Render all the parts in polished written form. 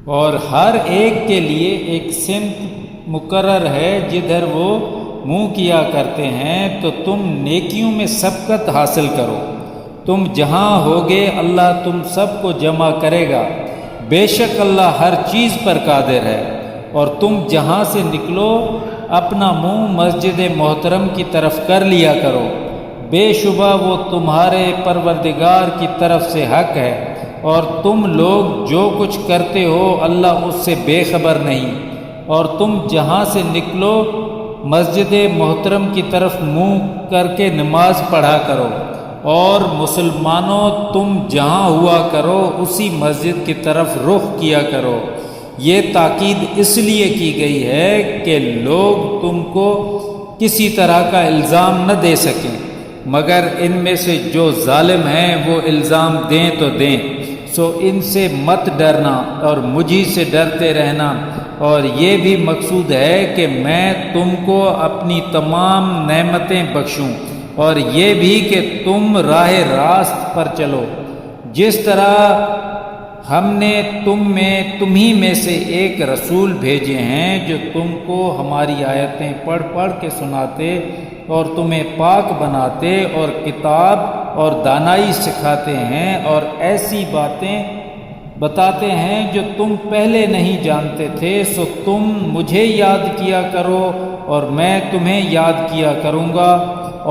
اور ہر ایک کے لیے ایک سمت مقرر ہے جدھر وہ منہ کیا کرتے ہیں، تو تم نیکیوں میں سبقت حاصل کرو۔ تم جہاں ہوگے اللہ تم سب کو جمع کرے گا، بے شک اللہ ہر چیز پر قادر ہے۔ اور تم جہاں سے نکلو اپنا منہ مسجد محترم کی طرف کر لیا کرو، بے شبہ وہ تمہارے پروردگار کی طرف سے حق ہے، اور تم لوگ جو کچھ کرتے ہو اللہ اس سے بے خبر نہیں۔ اور تم جہاں سے نکلو مسجد محترم کی طرف منہ کر کے نماز پڑھا کرو، اور مسلمانوں تم جہاں ہوا کرو اسی مسجد کی طرف رخ کیا کرو۔ یہ تاکید اس لیے کی گئی ہے کہ لوگ تم کو کسی طرح کا الزام نہ دے سکیں، مگر ان میں سے جو ظالم ہیں وہ الزام دیں تو دیں، سو ان سے مت ڈرنا اور مجھی سے ڈرتے رہنا۔ اور یہ بھی مقصود ہے کہ میں تم کو اپنی تمام نعمتیں بخشوں، اور یہ بھی کہ تم راہ راست پر چلو، جس طرح ہم نے تمہیں میں سے ایک رسول بھیجے ہیں جو تم کو ہماری آیتیں پڑھ پڑھ کے سناتے اور تمہیں پاک بناتے اور کتاب اور دانائی سکھاتے ہیں اور ایسی باتیں بتاتے ہیں جو تم پہلے نہیں جانتے تھے۔ سو تم مجھے یاد کیا کرو اور میں تمہیں یاد کیا کروں گا،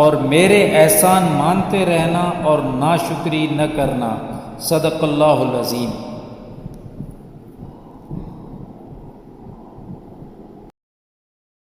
اور میرے احسان مانتے رہنا اور ناشکری نہ کرنا۔ صدق اللہ العظیم۔